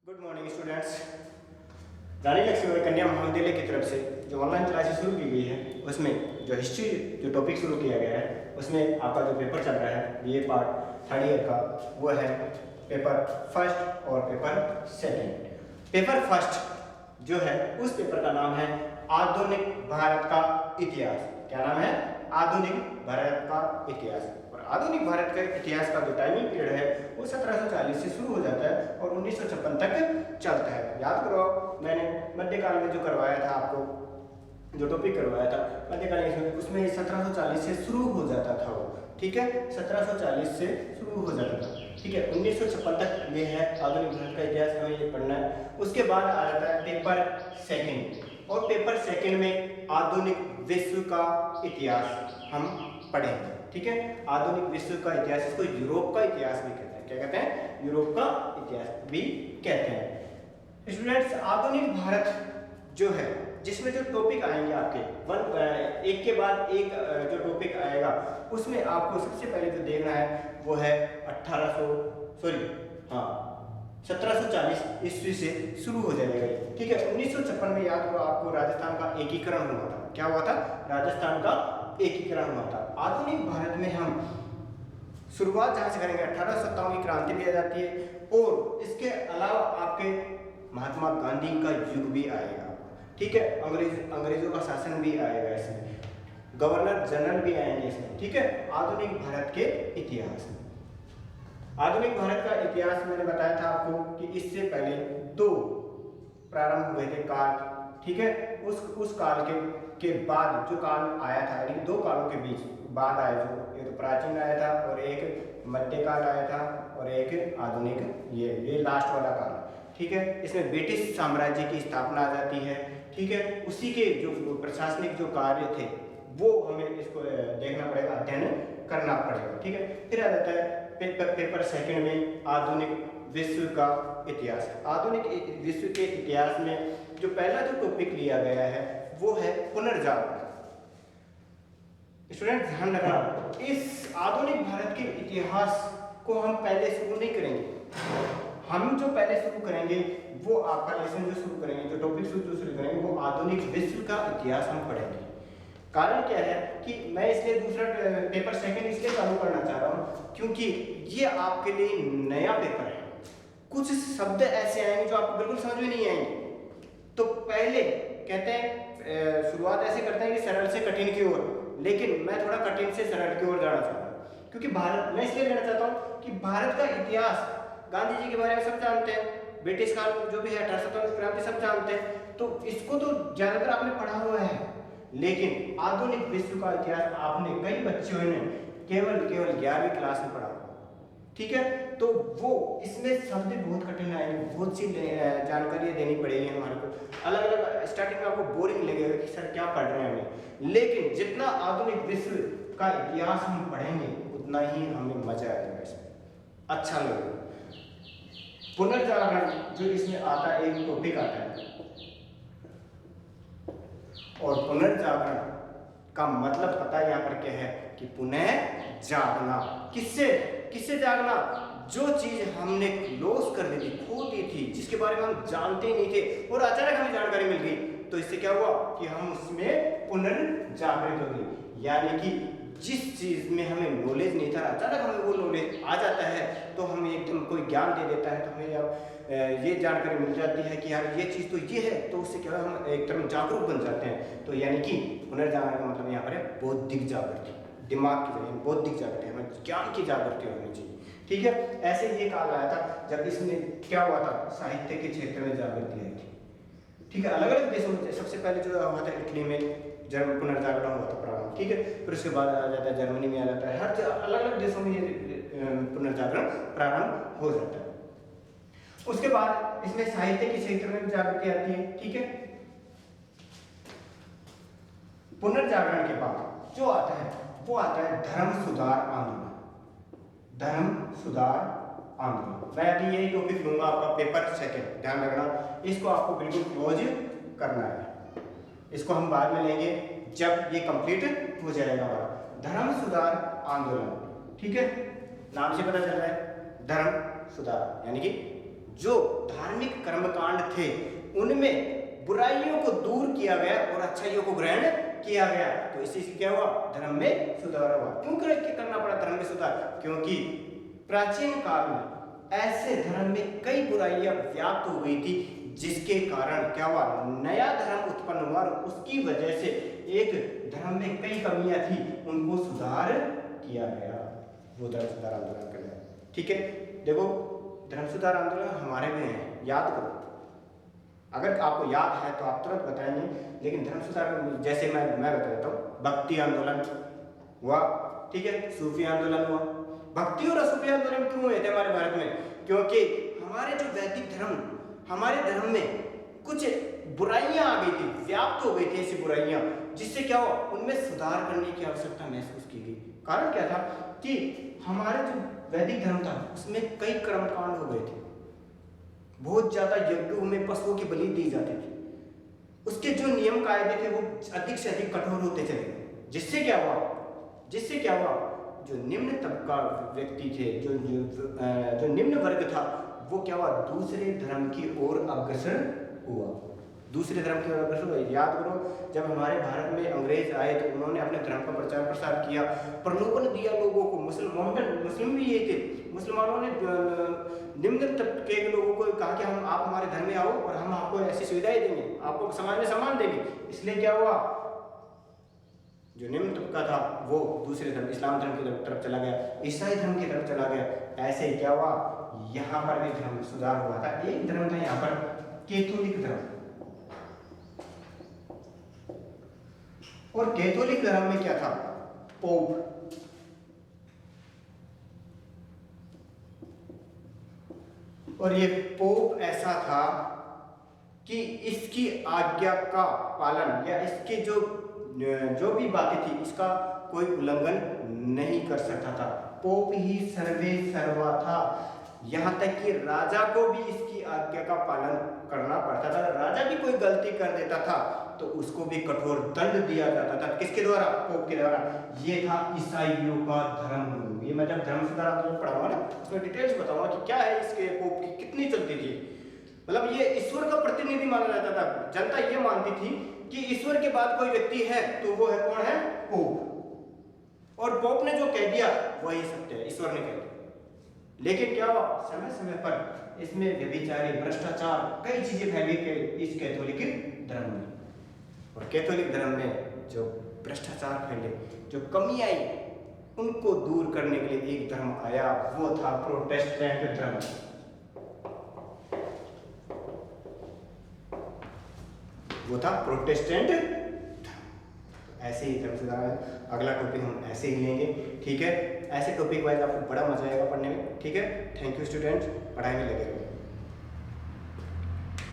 Good morning students. Rani Lakshmibai Kanya Mahavidyalaya की तरफ से जो ऑनलाइन क्लासेस शुरू की गई है उसमें जो हिस्ट्री जो टॉपिक शुरू किया गया है उसमें आपका जो पेपर चल रहा है बीए पार्ट थर्ड ईयर का वो है पेपर फर्स्ट और पेपर सेकंड। पेपर फर्स्ट जो है उस पेपर का नाम है आधुनिक भारत का इतिहास। क्या नाम है? आधुनिक भारत का इतिहास। और आधुनिक भारत के इतिहास का जो टाइमिंग पीरियड है वो 1740 से शुरू हो जाता है और 1956 तक चलता है। याद करो, मैंने मध्यकाल में जो करवाया था आपको, जो टॉपिक करवाया था मध्यकालीन में, उसमें 1740 से शुरू हो जाता था वो। ठीक है, 1740 से शुरू हो जाता था। ठीक है, 1956 तक ये है आधुनिक भारत का इतिहास, हमें ये पढ़ना है। उसके बाद आ जाता है पेपर सेकंड, और पेपर सेकंड में आधुनिक विश्व का इतिहास हम पढ़ेंगे। ठीक है, आधुनिक विश्व का इतिहास, इसको यूरोप का इतिहास भी कहते हैं। क्या कहते हैं? यूरोप का इतिहास भी कहते हैं। स्टूडेंट्स, आधुनिक भारत जो है जिसमें जो टॉपिक आएंगे आपके एक के बाद एक जो टॉपिक आएगा उसमें आपको सबसे पहले जो देखना है वो है 1740 ईस्वी से शुरू हो जाएगा। ठीक है, 1956 में याद करो आपको राजस्थान का एकीकरण हुआ था। क्या हुआ था? राजस्थान का एकीकरण हुआ था। आधुनिक भारत में हम शुरुआत जहां से करेंगे 1857 की क्रांति भी आ जाती है और इसके अलावा आपके महात्मा गांधी का युग भी आएगा। ठीक है, अंग्रेजों का शासन भी आएगा इसमें, गवर्नर जनरल भी आएंगे इसमें। ठीक है, आधुनिक भारत के इतिहास में। आधुनिक भारत का इतिहास मैंने बताया था आपको कि इससे पहले दो प्रारंभ हुए थे काल। ठीक है, उस काल के बाद जो काल आया था, यानी दो कालों के बीच बाद आया, जो एक तो प्राचीन आया था और एक मध्यकाल आया था और एक आधुनिक, ये लास्ट वाला काल। ठीक है, इसमें ब्रिटिश साम्राज्य की स्थापना आ जाती है। ठीक है, उसी के जो प्रशासनिक जो कार्य थे वो हमें इसको देखना पड़ेगा, अध्ययन करना पड़ेगा। ठीक है, फिर आ जाता है पेपर सेकंड में आधुनिक विश्व का इतिहास। आधुनिक विश्व के इतिहास में जो पहला जो टॉपिक लिया गया है वो है पुनर्जागरण। स्टूडेंट ध्यान रखना, इस आधुनिक भारत के इतिहास को हम पहले शुरू नहीं करेंगे। हम जो पहले शुरू करेंगे वो आपका लेसन जो शुरू करेंगे, जो टॉपिक जो शुरू करेंगे वो आधुनिक विश्व का इतिहास हम पढ़ेंगे। कारण क्या है कि मैं इसलिए दूसरा पेपर सेकंड इसलिए चालू करना चाह रहा हूँ क्योंकि ये आपके लिए नया पेपर है। कुछ शब्द ऐसे आएंगे जो आपको बिल्कुल समझ में नहीं आएंगे। तो पहले कहते हैं शुरुआत ऐसे करते हैं कि सरल से कठिन की ओर, लेकिन मैं थोड़ा कठिन से सरल की ओर जाना चाहता हूँ क्योंकि भारत, मैं इसलिए लेना चाहता हूँ कि भारत का इतिहास, गांधी जी के बारे में सब जानते हैं, ब्रिटिश काल जो भी है 1857 क्रांति सब जानते हैं, तो इसको तो ज्यादातर आपने पढ़ा हुआ है। लेकिन आधुनिक विश्व का इतिहास आपने, कई बच्चों ने केवल 11वीं क्लास में पढ़ा। ठीक है, तो वो इसमें शब्द बहुत कठिन आएंगे, बहुत सी जानकारी देनी पड़ेगी हमारे को। अलग अलग स्टार्टिंग में आपको बोरिंग लगेगा कि सर क्या पढ़ रहे हैं हमें, लेकिन जितना आधुनिक विश्व का इतिहास हम पढ़ेंगे उतना ही हमें मजा आएगा, इसमें अच्छा लगेगा। पुनर्जागरण जो इसमें आता है, एक टॉपिक आता है, और पुनर्जागरण का मतलब पता है यहाँ पर क्या है कि पुनः जागना। किससे जागना? जो चीज हमने लॉस कर दी थी, खो दी थी, जिसके बारे में हम जानते नहीं थे और अचानक हमें जानकारी मिल गई, तो इससे क्या हुआ कि हम उसमें पुनर्जागृत हो गए। यानी कि जिस चीज में हमें नॉलेज नहीं था, अचानक हमें वो नॉलेज आ जाता है, तो हमें एकदम कोई ज्ञान दे देता है, तो हमें ये जानकारी मिल जाती है कि यार ये चीज तो ये है, तो उससे क्या हम एक तरह जागरूक बन जाते हैं। तो यानी कि पुनर्जागरण का मतलब यहाँ पर है बौद्धिक जागृति, दिमाग की जगह बौद्धिक जागृति, हमें ज्ञान की जागृति होनी चाहिए। ठीक है, ऐसे ये काल आया था जब इसमें क्या हुआ था, साहित्य के क्षेत्र में जागृति आई थी। ठीक है, अलग अलग देशों में सबसे पहले जो हुआ था इटली में जर्मन पुनर्जागरण हुआ था प्रारंभ। ठीक है, फिर उसके बाद आ जाता है जर्मनी में आ जाता है, हर अलग अलग देशों में ये पुनर्जागरण प्रारंभ हो जाता है। उसके बाद इसमें साहित्य के क्षेत्र में जागृति आती है। ठीक है, पुनर्जागरण के बाद जो आता है वो आता है धर्म सुधार आंदोलन। धर्म सुधार आंदोलन, मैं अभी यही टॉपिक लूंगा आपका पेपर सेकंड, ध्यान रखना, इसको आपको बिल्कुल क्लोज करना है। इसको हम बाद में लेंगे जब ये कंप्लीट हो जाएगा हमारा धर्म सुधार आंदोलन। ठीक है, नाम से पता चल रहा है धर्म सुधार, यानी कि जो धार्मिक कर्मकांड थे उनमें बुराइयों को दूर किया गया और अच्छाइयों को ग्रहण किया गया। तो इसी से क्या हुआ, धर्म में सुधार हुआ। क्यों करना पड़ा धर्म में सुधार? क्योंकि प्राचीन काल में ऐसे धर्म में कई बुराइयां व्याप्त हो गई थी, जिसके कारण क्या हुआ, नया धर्म उत्पन्न हुआ और उसकी वजह से एक धर्म में कई कमियां थी, उनको सुधार किया गया। वो धर्म सुधार आंदोलन कर गया। ठीक है, देखो धर्म सुधार आंदोलन हमारे में है, याद करो। अगर आपको याद है तो आप तुरंत बताएंगे, लेकिन धर्म सुधार जैसे मैं बता देता हूँ। भक्ति आंदोलन हुआ, ठीक है, सूफी आंदोलन हुआ। भक्ति और सूफी आंदोलन क्यों हुए थे हमारे भारत में? क्योंकि हमारे जो वैदिक धर्म, हमारे धर्म में कुछ बुराइयां आ गई थी, व्याप्त हो गई थी ऐसी बुराइयां, जिससे क्या हुआ, उनमें सुधार करने की आवश्यकता महसूस की गई। कारण क्या था कि हमारे जो वैदिक धर्म था उसमें कई कर्मकांड हो गए थे, बहुत ज्यादा यज्ञों में पशुओं की बलि दी जाती थी, उसके जो नियम कायदे थे वो अधिक से अधिक कठोर होते चले गए। जिससे क्या हुआ, जो निम्न तबका व्यक्ति थे, जो निम्न वर्ग था, वो क्या हुआ, दूसरे धर्म की ओर अग्रसर हुआ। याद करो, जब हमारे भारत में अंग्रेज आए तो उन्होंने अपने धर्म का प्रचार प्रसार किया, प्रलोभन दिया लोगों को। मुस्लिम भी ये थे, मुसलमानों ने निम्न तबके के लोगों को कहा कि आप हमारे धर्म में आओ और हम आपको ऐसी सुविधाएं देंगे, आपको समाज में सम्मान देंगे। इसलिए क्या हुआ, जो निम्न तबका था वो दूसरे धर्म, इस्लाम धर्म की तरफ चला गया, ईसाई धर्म की तरफ चला गया। ऐसे क्या हुआ, यहाँ पर भी धर्म सुधार हुआ था। एक धर्म था यहाँ पर कैथोलिक धर्म, और कैथोलिक धर्म में क्या था, पोप। और ये पोप ऐसा था कि इसकी आज्ञा का पालन या इसके जो भी बातें थी इसका कोई उल्लंघन नहीं कर सकता था। पोप ही सर्वे सर्वा था, यहाँ तक कि राजा को भी इसकी आज्ञा का पालन करना पड़ता था। राजा भी कोई गलती कर देता था तो उसको भी कठोर दंड दिया जाता था। किसके द्वारा? पोप के द्वारा। ये था ईसाइयों का धर्म गुरु। ये मैं जब धर्म सुधार आंदोलन पढ़ाऊंगा ना, उसमें डिटेल्स बताऊंगा कि क्या है इसके पोप की कितनी चलती थी। मतलब ये ईश्वर का प्रतिनिधि माना जाता था। जनता ये मानती थी कि ईश्वर के बाद कोई व्यक्ति है तो वो है कौन है? पोप। और पोप ने जो कह दिया वही सत्य है, ईश्वर ने कह दिया। लेकिन क्या हुआ, समय समय पर इसमें व्यभिचारी, भ्रष्टाचार, कई चीजें फैली इस कैथोलिक धर्म में। और कैथोलिक धर्म में जो भ्रष्टाचार फैले, जो कमी आई, उनको दूर करने के लिए एक धर्म आया, वो था प्रोटेस्टेंट धर्म। वो था प्रोटेस्टेंट धर्म। ऐसे ही धर्म सुधार, अगला टॉपिक हम ऐसे ही लेंगे, ठीक है। ऐसे टॉपिक वाइज आपको बड़ा मजा आएगा पढ़ने में, ठीक है। थैंक यू स्टूडेंट्स, पढ़ाई में लगे रहो।